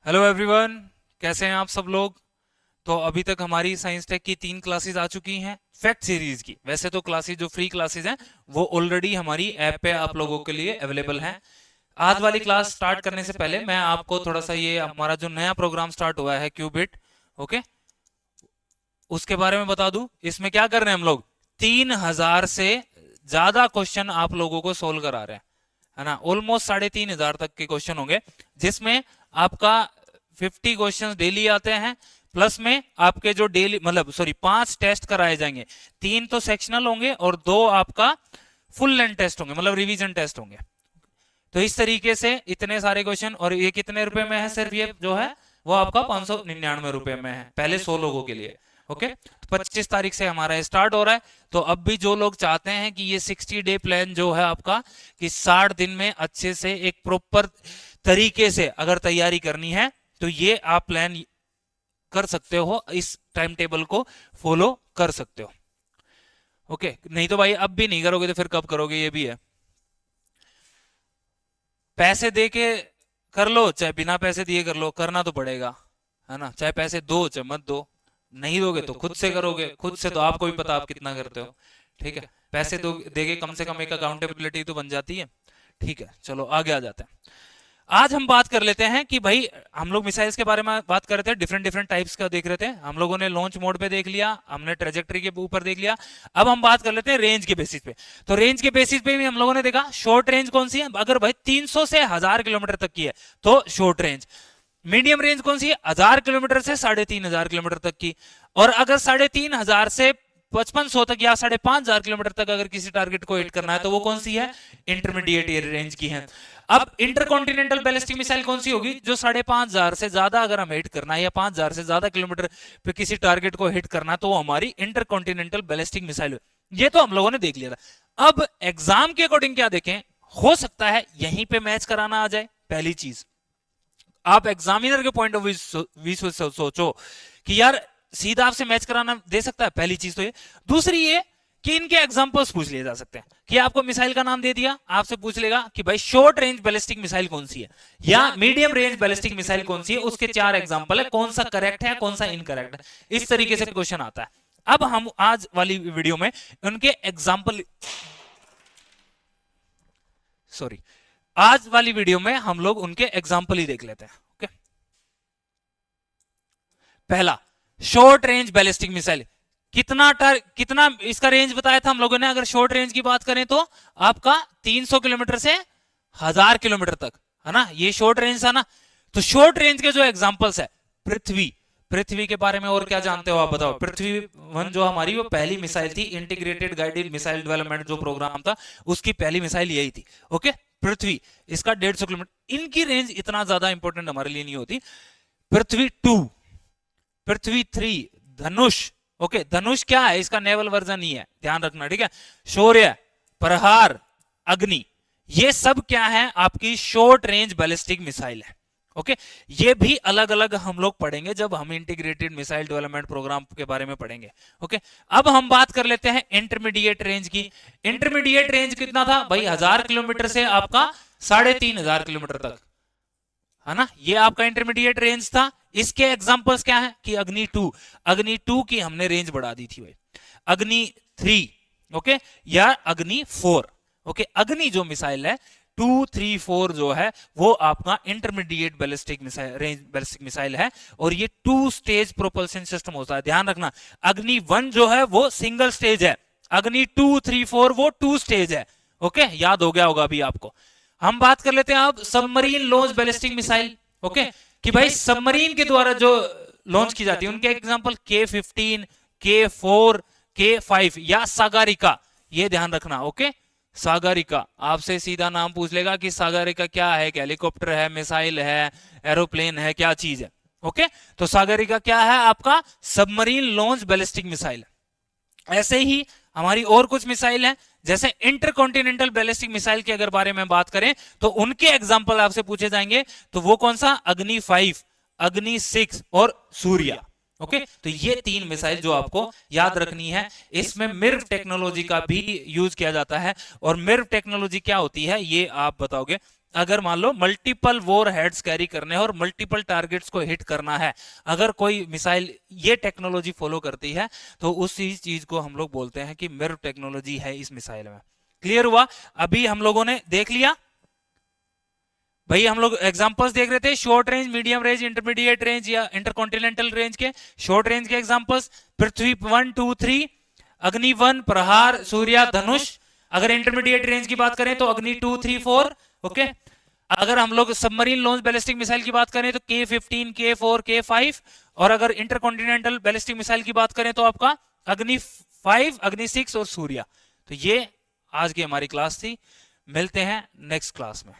Hello everyone, कैसे हैं आप सब लोग। तो अभी तक हमारी साइंस टेक की 3 क्लासेस आ चुकी हैं फैक्ट सीरीज की। वैसे तो क्लासेस जो फ्री क्लासेस हैं वो ऑलरेडी हमारी ऐप पे आप लोगों के लिए अवेलेबल हैं। आज वाली क्लास स्टार्ट करने से पहले मैं आपको थोड़ा सा ये हमारा जो नया प्रोग्राम स्टार्ट हुआ है क्यूबिट, ओके, उसके बारे में बता दूं। इसमें क्या कर रहे हैं हम लोग, 3000 से ज्यादा क्वेश्चन आप लोगों को सोल्व करा रहे हैं, है ना। ऑलमोस्ट 3500 तक के क्वेश्चन होंगे, जिसमें आपका 50 क्वेश्चन डेली आते हैं। प्लस में आपके जो डेली मतलब सॉरी 5 टेस्ट कराए जाएंगे। 3 तो सेक्शनल होंगे और 2 आपका फुल लेंथ टेस्ट होंगे, मतलब रिवीजन टेस्ट होंगे। तो इस तरीके से इतने सारे क्वेश्चन, और ये कितने रुपए में है, सिर्फ ये जो है वो आपका 599 रुपए में है पहले 100 लोगों के लिए। ओके, तो 25 तारीख से हमारा स्टार्ट हो रहा है। तो अब भी जो लोग चाहते हैं कि ये 60 डे प्लान जो है आपका, कि 60 दिन में अच्छे से एक प्रॉपर तरीके से अगर तैयारी करनी है, तो ये आप प्लान कर सकते हो, इस टाइम टेबल को फॉलो कर सकते हो। ओके, नहीं तो भाई अब भी नहीं करोगे तो फिर कब करोगे, ये भी है। पैसे दे के कर लो चाहे बिना पैसे दिए कर लो, करना तो पड़ेगा, है ना। चाहे पैसे दो चाहे मत दो, नहीं दोगे तो खुद से करोगे। खुद से तो आपको भी पता आप कितना करते हो, ठीक है। पैसे दो देके कम से कम एक अकाउंटेबिलिटी तो बन जाती है, ठीक है। चलो आगे आ जाते हैं। आज हम बात कर लेते हैं कि भाई हम लोग मिसाइल्स के बारे में बात कर रहे थे, डिफरेंट डिफरेंट टाइप्स का देख रहे थे हम लोगों ने। लॉन्च मोड पे देख लिया हमने, ट्रेजेक्टरी के ऊपर देख लिया। अब हम बात कर लेते हैं रेंज के बेसिस पे। तो रेंज के बेसिस पे भी हम लोगों ने देखा शॉर्ट रेंज कौन सी है, अगर भाई 300 से 1000 किलोमीटर तक की है तो शॉर्ट रेंज। मीडियम रेंज कौन सी है, 1000 किलोमीटर से 3500 किलोमीटर तक की। और अगर 3500 से 5500 तक या 5500 किलोमीटर तक अगर किसी टारगेट को हिट करना है तो वो कौन सी है, इंटरमीडिएट रेंज की है। अब इंटरकॉन्टिनेंटल बैलिस्टिक मिसाइल कौन सी होगी, जो 5500 से ज्यादा अगर हम हिट करना है या 5000 से ज्यादा किलोमीटर पे किसी टारगेट को हिट करना है तो वो हमारी इंटरकॉन्टिनेंटल बैलिस्टिक मिसाइल। ये तो हम लोगों ने देख लिया था। अब एग्जाम के अकॉर्डिंग क्या देखें, हो सकता है यहीं पे मैच कराना आ जाए। पहली चीज, आप एग्जामिनर के पॉइंट ऑफ व्यू से सोचो कि यार सीधा आपसे मैच कराना दे सकता है, पहली चीज तो ये। दूसरी ये कि इनके एग्जांपल्स पूछ लिए जा सकते हैं, कि आपको मिसाइल का नाम दे दिया, आपसे पूछ लेगा कि भाई शॉर्ट रेंज बैलिस्टिक मिसाइल कौन सी है या मीडियम रेंज बैलिस्टिक मिसाइल कौन सी है, उसके 4 एग्जांपल है, कौन सा करेक्ट है कौन सा इनकरेक्ट है। इस तरीके से क्वेश्चन आता है। अब हम आज वाली वीडियो में उनके एग्जाम्पल, सॉरी, आज वाली वीडियो में हम लोग उनके एग्जाम्पल ही देख लेते हैं। ओके, पहला शॉर्ट रेंज बैलिस्टिक मिसाइल, कितना इसका रेंज बताया था हम लोगों ने। अगर शॉर्ट रेंज की बात करें तो आपका 300 किलोमीटर से 1000 किलोमीटर तक, है ना, ये शॉर्ट रेंज था ना। तो शॉर्ट रेंज के जो एग्जांपल्स है, पृथ्वी, पृथ्वी के बारे में और क्या जानते हो आप बताओ। पृथ्वी वन जो हमारी वो पहली मिसाइल थी, इंटीग्रेटेड गाइडेड मिसाइल डेवलपमेंट जो प्रोग्राम था उसकी पहली मिसाइल यही थी। ओके, पृथ्वी, इसका 150 किलोमीटर। इनकी रेंज इतना ज्यादा इंपॉर्टेंट हमारे लिए नहीं होती। पृथ्वी 2, पृथ्वी 3, धनुष। ओके, धनुष क्या है, इसका नेवल वर्जन ही है, ध्यान रखना, ठीक है। शौर्य, प्रहार, अग्नि, ये सब क्या है, आपकी शॉर्ट रेंज बैलिस्टिक मिसाइल है। ओके, ये भी अलग अलग हम लोग पढ़ेंगे जब हम इंटीग्रेटेड मिसाइल डेवलपमेंट प्रोग्राम के बारे में पढ़ेंगे। ओके, अब हम बात कर लेते हैं इंटरमीडिएट रेंज की। इंटरमीडिएट रेंज कितना था भाई, 1000 किलोमीटर से आपका 3500 किलोमीटर तक, है ना, ये आपका इंटरमीडिएट रेंज था। इसके एग्जांपल्स क्या है कि अग्नि 2, अग्नि 2 की हमने रेंज बढ़ा दी थी भाई, अग्नि 3, ओके, या अग्नि 4। ओके, अग्नि जो मिसाइल है 2, 3, 4 जो है वो आपका intermediate ballistic missile, range ballistic missile है। और ये 2 स्टेज प्रोपल्शन सिस्टम होता है, ध्यान रखना। अग्नि 1 जो है वो सिंगल स्टेज है, अग्नि 2, 3, 4 वो 2 स्टेज है। ओके, याद हो गया होगा अभी आपको। हम बात कर लेते हैं अब submarine launch ballistic missile. Okay, कि भाई सबमरीन के द्वारा जो लॉन्च की जाती है उनके एग्जांपल K-15, K-4, K-5 या सागरिका, ये ध्यान रखना। ओके, सागरिका, आपसे सीधा नाम पूछ लेगा कि सागरिका क्या है, हेलीकॉप्टर है, मिसाइल है, एरोप्लेन है, क्या चीज है। ओके, तो सागरिका क्या है, आपका सबमरीन लॉन्च बैलिस्टिक मिसाइल। ऐसे ही हमारी और कुछ मिसाइल हैं, जैसे इंटरकॉन्टिनेंटल बैलिस्टिक मिसाइल के अगर बारे में बात करें तो उनके एग्जांपल आपसे पूछे जाएंगे, तो वो कौन सा, अग्नि 5, अग्नि 6 और सूर्या। ओके, तो ये 3 मिसाइल जो आपको याद रखनी है। इसमें मिर्व टेक्नोलॉजी का भी यूज किया जाता है। और मिर्व टेक्नोलॉजी क्या होती है ये आप बताओगे। अगर मान लो मल्टीपल वॉर हेड्स कैरी करने हैं और मल्टीपल टारगेट्स को हिट करना है, अगर कोई मिसाइल ये टेक्नोलॉजी फॉलो करती है तो उसी चीज को हम लोग बोलते हैं कि मिर्व टेक्नोलॉजी है इस मिसाइल में। क्लियर हुआ? अभी हम लोगों ने देख लिया भाई, हम लोग एग्जांपल्स देख रहे थे short range, medium range, intermediate range या इंटरकॉन्टिनेंटल रेंज के। शॉर्ट रेंज के एग्जांपल्स पृथ्वी 1 2 3, अग्नि 1, प्रहार, सूर्या, धनुष। अगर इंटरमीडिएट रेंज की बात करें तो अग्नि 2 3 4। ओके, अगर हम लोग सबमरीन लॉन्च बैलिस्टिक मिसाइल की बात करें तो K-15, K-4, K-5। और अगर इंटरकॉन्टिनेंटल बैलिस्टिक मिसाइल की बात करें तो आपका अग्नि 5, अग्नि 6 और सूर्या। तो ये आज की हमारी क्लास थी, मिलते हैं नेक्स्ट क्लास में।